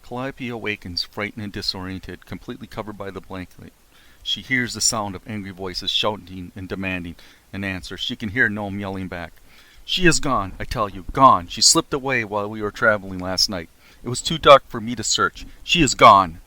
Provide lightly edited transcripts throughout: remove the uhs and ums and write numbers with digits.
Calliope awakens, frightened and disoriented, completely covered by the blanket. She hears the sound of angry voices shouting and demanding an answer. She can hear Gnome yelling back. She is gone, I tell you, gone. She slipped away while we were traveling last night. It was too dark for me to search. She is gone.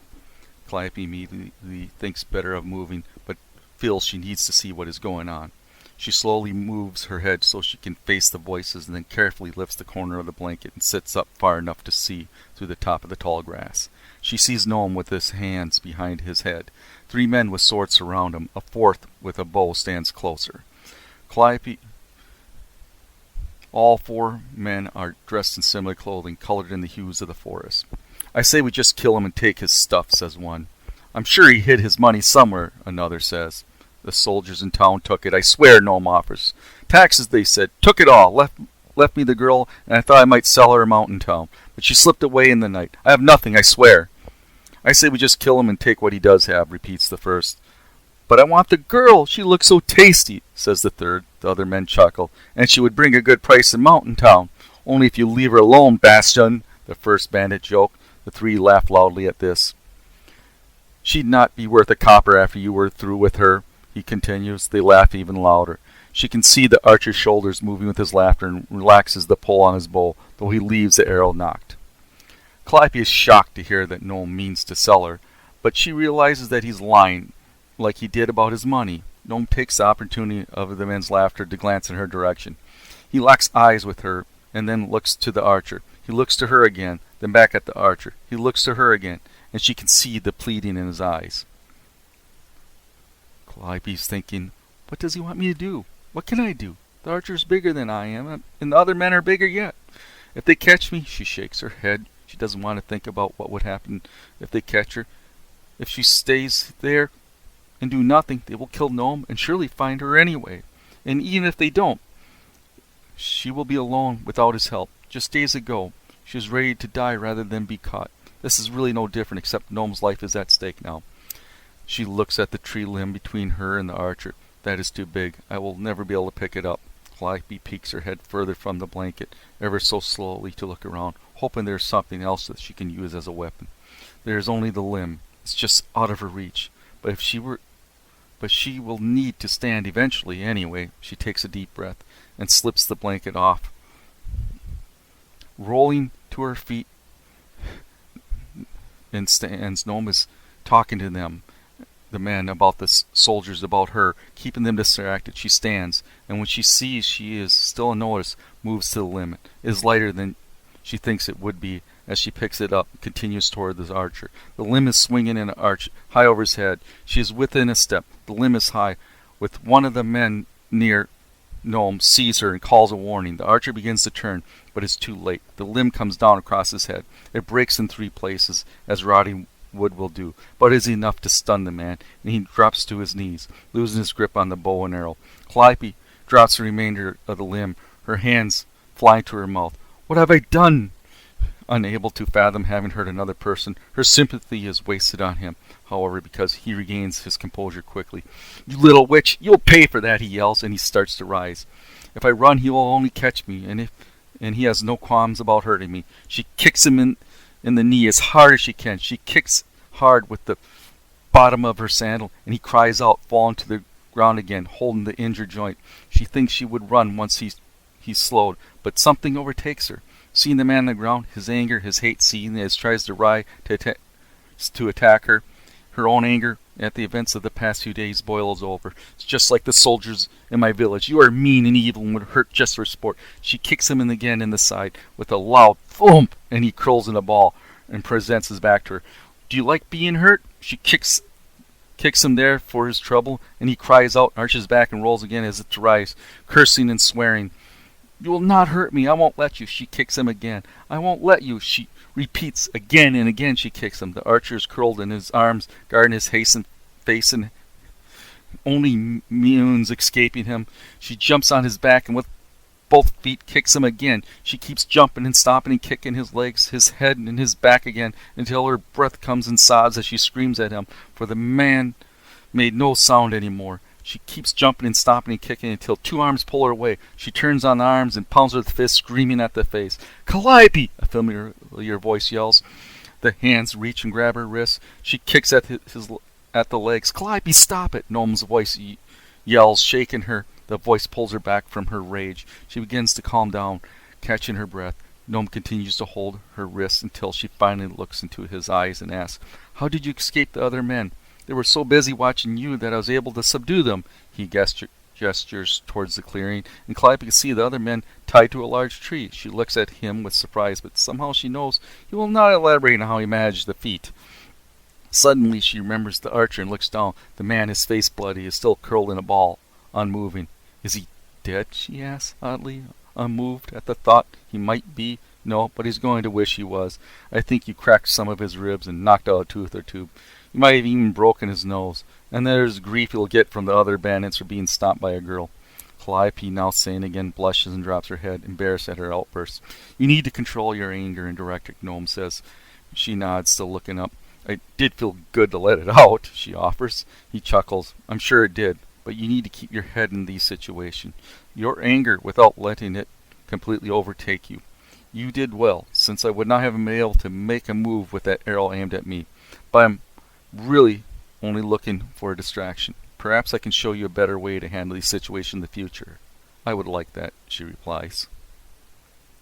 Calliope immediately thinks better of moving, but feels she needs to see what is going on. She slowly moves her head so she can face the voices and then carefully lifts the corner of the blanket and sits up far enough to see through the top of the tall grass. She sees Gnome with his hands behind his head. 3 men with swords surround him. A 4th with a bow stands closer. Calliope... All 4 men are dressed in similar clothing, colored in the hues of the forest. I say we just kill him and take his stuff, says one. I'm sure he hid his money somewhere, another says. The soldiers in town took it. I swear, Gnome offers. Taxes, they said. Took it all. Left me the girl, and I thought I might sell her a mountain town. But she slipped away in the night. I have nothing, I swear. I say we just kill him and take what he does have, repeats the first. But I want the girl. She looks so tasty, says the third. The other men chuckle. And she would bring a good price in mountain town. Only if you leave her alone, Bastion, the first bandit joked. The 3 laughed loudly at this. She'd not be worth a copper after you were through with her, he continues. They laugh even louder. She can see the archer's shoulders moving with his laughter and relaxes the pull on his bow, though he leaves the arrow knocked. Calliope is shocked to hear that Gnome means to sell her, but she realizes that he's lying, like he did about his money. Gnome takes the opportunity of the men's laughter to glance in her direction. He locks eyes with her, and then looks to the archer. He looks to her again, then back at the archer. He looks to her again, and she can see the pleading in his eyes. Calliope's thinking, what does he want me to do? What can I do? The archer's bigger than I am, and the other men are bigger yet. If they catch me, she shakes her head. She doesn't want to think about what would happen if they catch her. If she stays there and do nothing, they will kill Gnome and surely find her anyway. And even if they don't, she will be alone without his help. Just days ago, she was ready to die rather than be caught. This is really no different, except Gnome's life is at stake now. She looks at the tree limb between her and the archer. That is too big. I will never be able to pick it up. Calliope peeks her head further from the blanket, ever so slowly to look around, hoping there is something else that she can use as a weapon. There is only the limb. It's just out of her reach. But she will need to stand eventually anyway. She takes a deep breath and slips the blanket off. Rolling to her feet and stands, Gnome is talking to them, the men, about the soldiers, about her, keeping them distracted. She stands, and when she sees she is still unnoticed, moves to the limb. It is lighter than she thinks it would be. As she picks it up and continues toward the archer. The limb is swinging in an arch high over his head. She is within a step. The limb is high. With one of the men near Gnome sees her and calls a warning. The archer begins to turn, but it's too late. The limb comes down across his head. It breaks in 3 places, as rotting wood will do, but it is enough to stun the man, and he drops to his knees, losing his grip on the bow and arrow. Calliope drops the remainder of the limb, her hands flying to her mouth. What have I done? Unable to fathom having hurt another person, her sympathy is wasted on him, however, because he regains his composure quickly. You little witch, you'll pay for that, he yells, and he starts to rise. If I run, he will only catch me, and he has no qualms about hurting me. She kicks him in the knee as hard as she can. She kicks hard with the bottom of her sandal, and he cries out, falling to the ground again, holding the injured joint. She thinks she would run once he's slowed, but something overtakes her. Seeing the man on the ground, his anger, his hate, seeing as tries to rise to attack her, her own anger at the events of the past few days boils over. It's just like the soldiers in my village. You are mean and evil and would hurt just for sport. She kicks him again in the side with a loud thump, and he curls in a ball and presents his back to her. Do you like being hurt? She kicks him there for his trouble, and he cries out, arches back, and rolls again as if to rise, cursing and swearing. You will not hurt me. I won't let you. She kicks him again. I won't let you. She repeats again and again. She kicks him. The archer is curled in his arms, guarding his hastened face, and only moans escaping him. She jumps on his back and with both feet kicks him again. She keeps jumping and stomping and kicking his legs, his head, and his back again until her breath comes in sobs as she screams at him, for the man made no sound anymore. She keeps jumping and stomping and kicking until 2 arms pull her away. She turns on the arms and pounds her with fists, screaming at the face. Calliope! A familiar voice yells. The hands reach and grab her wrists. She kicks at at the legs. Calliope, stop it! Gnome's voice yells, shaking her. The voice pulls her back from her rage. She begins to calm down, catching her breath. Gnome continues to hold her wrists until she finally looks into his eyes and asks, "How did you escape the other men? They were so busy watching you that I was able to subdue them." He gestures towards the clearing, and Calliope can see the other men tied to a large tree. She looks at him with surprise, but somehow she knows he will not elaborate on how he managed the feat. Suddenly she remembers the archer and looks down. The man, his face bloody, is still curled in a ball, unmoving. "Is he dead?" she asks, oddly unmoved at the thought he might be. "No, but he's going to wish he was. I think you cracked some of his ribs and knocked out a tooth or two. You might have even broken his nose. And there's grief he'll get from the other bandits for being stopped by a girl." Calliope, now sane again, blushes and drops her head, embarrassed at her outburst. "You need to control your anger," and Director Gnome says. She nods, still looking up. "I did feel good to let it out," she offers. He chuckles. "I'm sure it did, but you need to keep your head in these situations. Your anger without letting it completely overtake you. You did well, since I would not have been able to make a move with that arrow aimed at me. But I'm really only looking for a distraction. Perhaps I can show you a better way to handle these situations in the future." "I would like that," she replies.